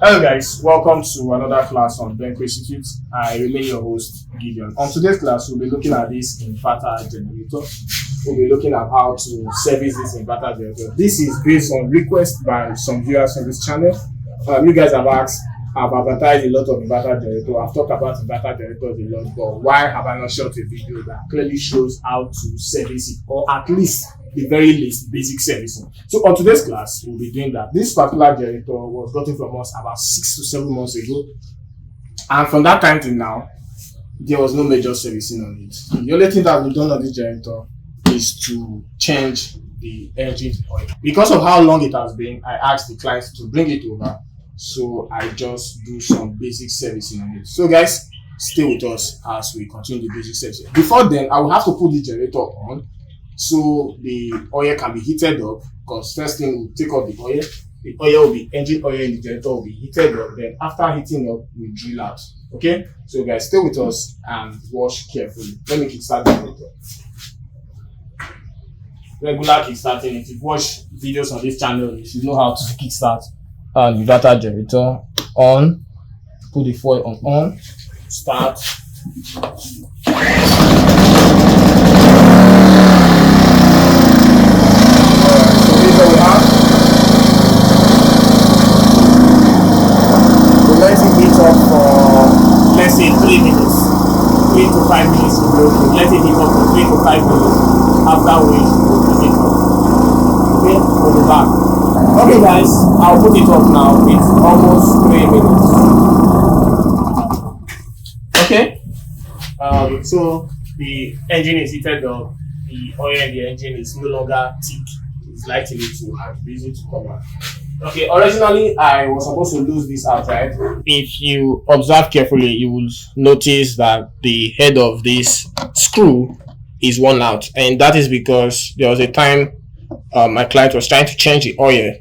Hello guys, welcome to another class on Benco Institute. I remain your host, Gideon. On today's class, we'll be looking at this inverter generator. We'll be looking at how to service this inverter generator. This is based on request by some viewers on this channel. You guys have asked, I've advertised a lot of inverter generator. I've talked about inverter generators a lot, but why have I not shot a video that clearly shows how to service it, or at least the very least basic servicing? So on today's class, we'll be doing that. This particular generator was gotten from us about 6 to 7 months ago, and from that time till now, there was no major servicing on it. The only thing that we've done on this generator is to change the engine oil. Because of how long it has been, I asked the client to bring it over, so I just do some basic servicing on it. So guys, stay with us as we continue the basic servicing. Before then, I will have to put the generator on so the oil can be heated up, because first thing we'll take off the oil. The oil will be engine oil in the generator will be heated up. Then after heating up, we drill out. Okay, so guys, stay with us and watch carefully. Let me kickstart the generator. Regular kickstarting. If you've watched videos on this channel, you should know how to kickstart an inverter generator. On, put the foil on, start. Let it heat up for, let's say, 3 minutes, 3 to 5 minutes. Let it heat up for 3 to 5 minutes. After which, we'll put it up. Okay, we'll be back. Okay, guys, I'll put it up now. It's almost 3 minutes. Okay. So the engine is heated up. The oil in the engine is no longer thick. It's lightening to and easy to come out. Okay, originally I was supposed to lose this outside. If you observe carefully, you will notice that the head of this screw is worn out, and that is because there was a time my client was trying to change the oil,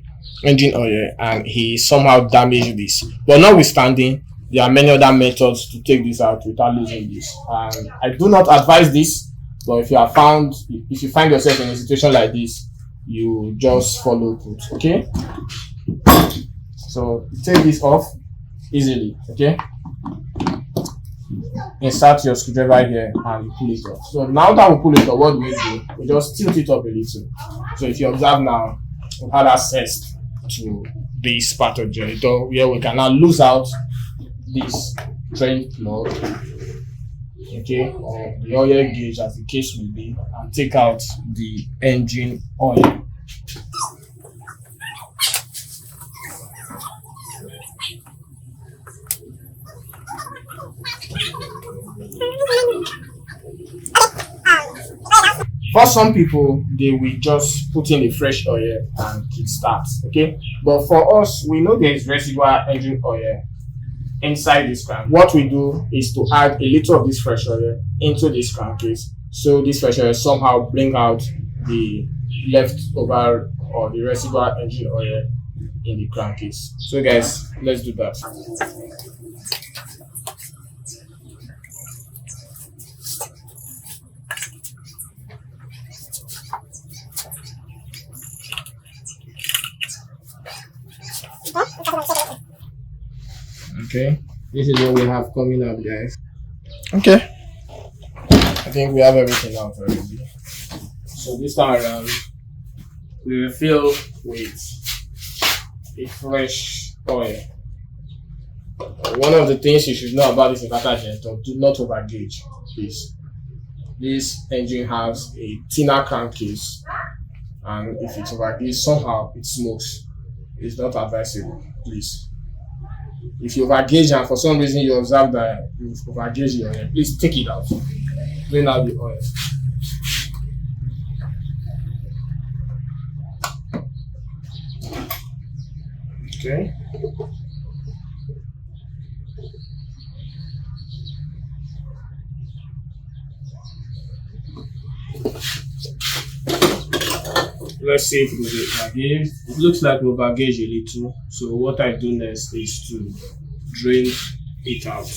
engine oil, and he somehow damaged this. But notwithstanding, there are many other methods to take this out without losing this, and I do not advise this. But if you find yourself in a situation like this, you just follow through. Okay, so take this off easily. Okay, insert your screwdriver here and you pull it off. So now that we pull it off, what we do, we just tilt it up a little. So if you observe now, we had access to this part of the generator where we can now lose out this drain plug, okay, or the oil gauge as the case will be, and take out the engine oil. For some people, they will just put in the fresh oil and kickstart, okay? But for us, we know there is residual engine oil inside this crank. What we do is to add a little of this fresh oil into this crankcase, so this fresh oil somehow bring out the leftover or the residual engine oil in the crankcase. So guys, let's do that. Okay, this is what we have coming up, guys. Okay, I think we have everything out already. So this time around, we will fill with a fresh oil. One of the things you should know about this inverter generator: do not overgauge, please. This engine has a thinner crankcase, and if it's overgauged, somehow it smokes. It's not advisable, please. If you overgauge and for some reason you observe that you've overgauged your oil, please take it out. Clean out the oil. Okay. Let's see if it was overgauged. It looks like we overgauged a little. So what I do next is to drain it out.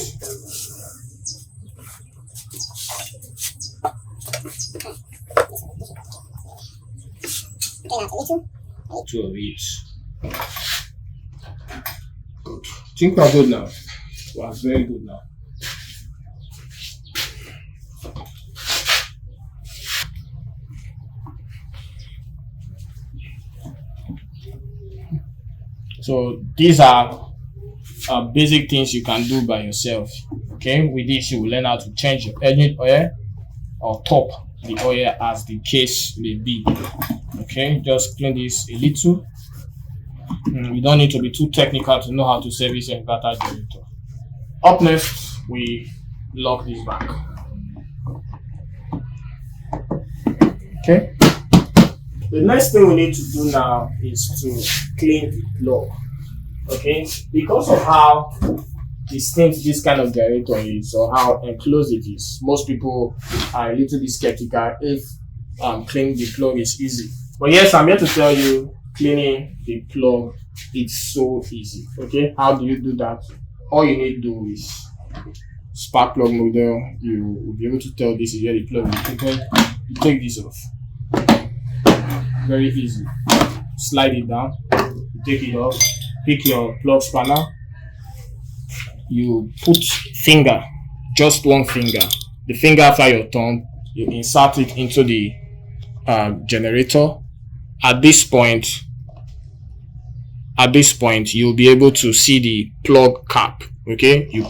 Two of each. Good. think we're good now. We're very good now. So these are basic things you can do by yourself. Okay, with this you will learn how to change your engine oil or top the oil as the case may be. Okay, just clean this a little. You don't need to be too technical to know how to service your inverter generator. Up next, we lock this back. Okay. The next thing we need to do now is to clean the plug. Okay, because of how distinct this kind of generator is or how enclosed it is, most people are a little bit skeptical if cleaning the plug is easy. But yes, I'm here to tell you, cleaning the plug is so easy. Okay, how do you do that? All you need to do is spark plug model. You will be able to tell this is where the plug is. Okay, you take this off. Very easy. Slide it down. You take it off. Pick your plug spanner. You put finger, just one finger, the finger after your thumb. You insert it into the generator. At this point, you'll be able to see the plug cap. Okay, you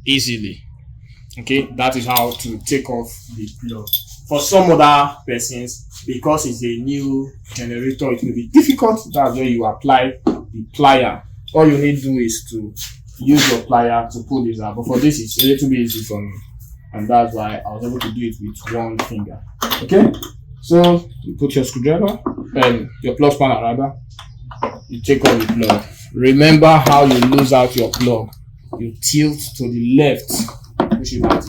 easily. Okay, that is how to take off the plug. For some other persons, because it's a new generator, it will be difficult. That's where you apply the plier. All you need to do is to use your plier to pull this out. But for this, it's a little bit easy for me, and that's why I was able to do it with one finger. Okay, so you put your screwdriver and your plug spanner rather. You take off the plug. Remember how you lose out your plug. You tilt to the left, push it out.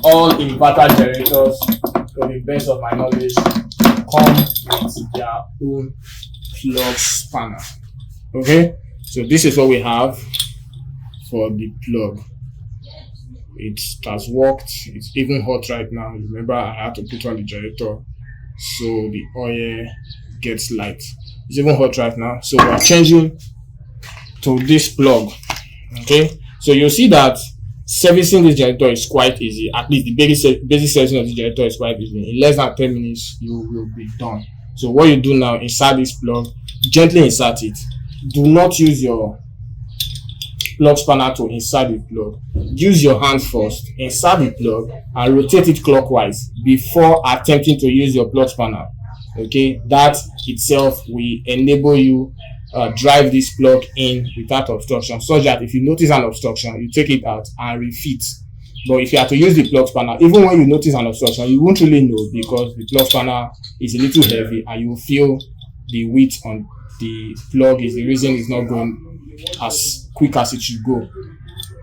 All inverter generators, to the best of my knowledge, come with their own plug spanner. Okay, so this is what we have for the plug. It has worked. It's even hot right now. Remember, I had to put on the generator so the oil gets light. It's even hot right now, so we're changing to this plug. Okay, so you'll see that servicing this generator is quite easy. At least the basic servicing of the generator is quite easy. In less than 10 minutes, you will be done. So what you do now, insert this plug, gently insert it. Do not use your plug spanner to insert the plug. Use your hand first, insert the plug, and rotate it clockwise before attempting to use your plug spanner. Okay, that itself will enable you drive this plug in without obstruction, such that if you notice an obstruction, you take it out and refit. But if you have to use the plug spanner, even when you notice an obstruction, you won't really know, because the plug spanner is a little heavy and you will feel the weight on the plug is the reason it's not going as quick as it should go.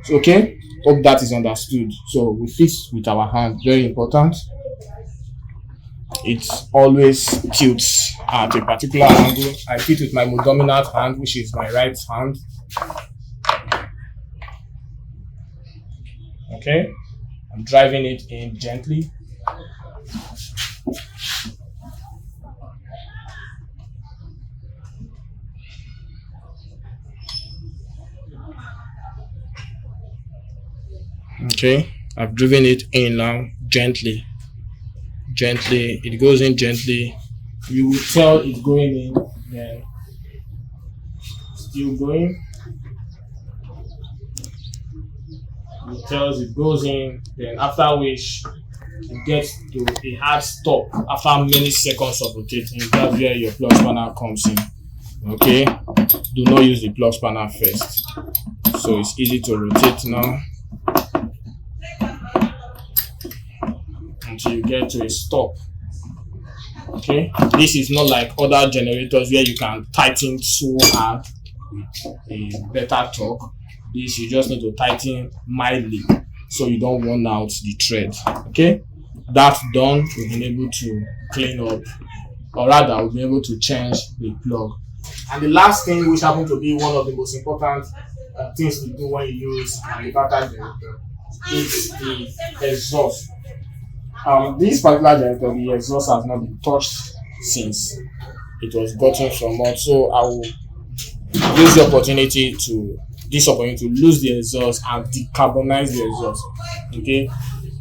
So, okay, hope that is understood. So we fix with our hand, very important. It always tilts at a particular angle. I fit with my dominant hand, which is my right hand. Okay, I'm driving it in gently. Okay, I've driven it in now gently. Gently, it goes in gently. You will tell it's going in, then still going. It tells it goes in, then after which it gets to a hard stop after many seconds of rotating. That's where your plug spanner comes in. Okay, do not use the plug spanner first. So it's easy to rotate now until you get to a stop. Okay, this is not like other generators where you can tighten so hard with a better torque. This you just need to tighten mildly so you don't run out the thread. Okay, that's done. We've been able to clean up, or rather we've been able to change the plug. And the last thing, which happens to be one of the most important things to do when you use an inverter generator, is the exhaust. This particular generator, the exhaust has not been touched since. it was gotten from us. So I will use the opportunity to this opportunity to lose the exhaust and decarbonize the exhaust. Okay,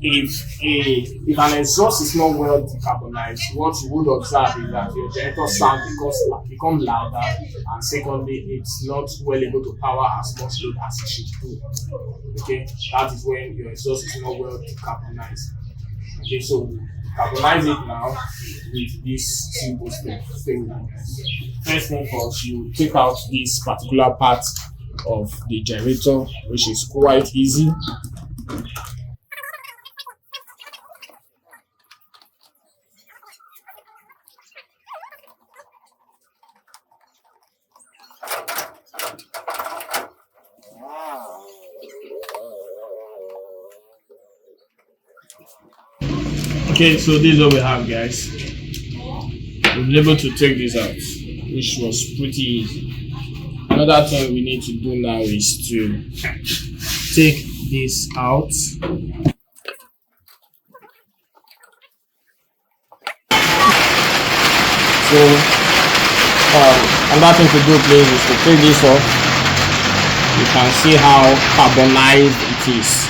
if an exhaust is not well decarbonized, what you would observe is that your generator sound become louder, and secondly, it's not well able to power as much load as it should do. Okay, that is when your exhaust is not well decarbonized. Okay, so we carbonize it now with this simple step. Stay with me, guys. First thing first, you take out this particular part of the generator, which is quite easy. Okay, so this is what we have, guys. We've been able to take this out, which was pretty easy. Another thing we need to do now is to take this out. So another thing to do, please, is to take this off. You can see how carbonized it is.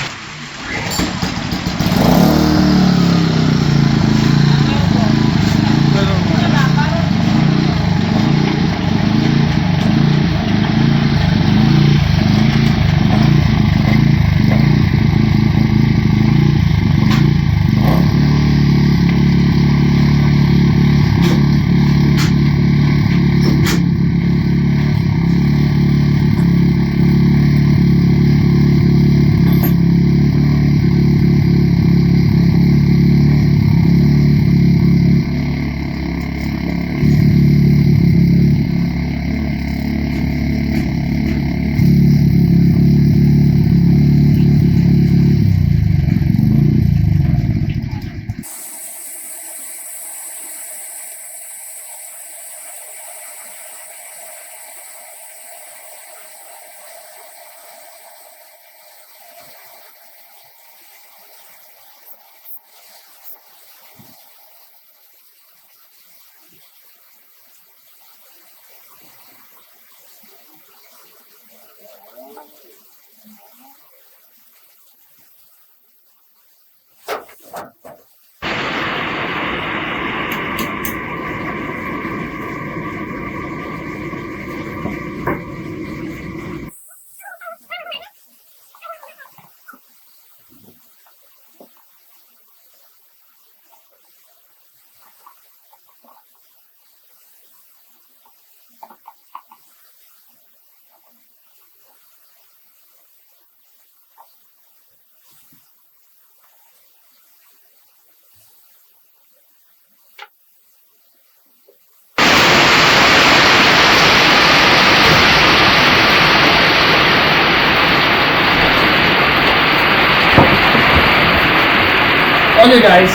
Okay, guys,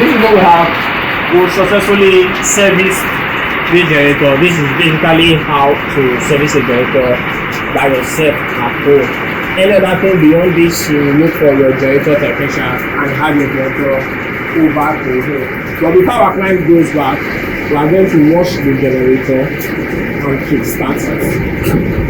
this is what we have. We successfully serviced the generator. This is basically how to service a generator by yourself at home. Any other thing beyond this, you look for your generator technician and have your generator over to home. So before our client goes back, we are going to wash the generator and kickstart it.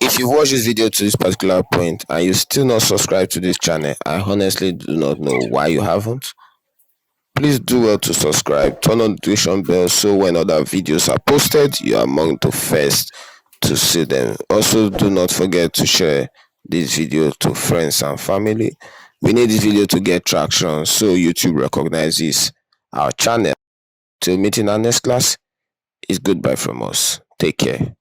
If you watch this video to this particular point and you still not subscribed to this channel, I honestly do not know why you haven't. Please do well to subscribe, turn on the notification bell so when other videos are posted, you are among the first to see them. Also, do not forget to share this video to friends and family. We need this video to get traction so YouTube recognizes our channel. Till meeting our next class, it's goodbye from us. Take care.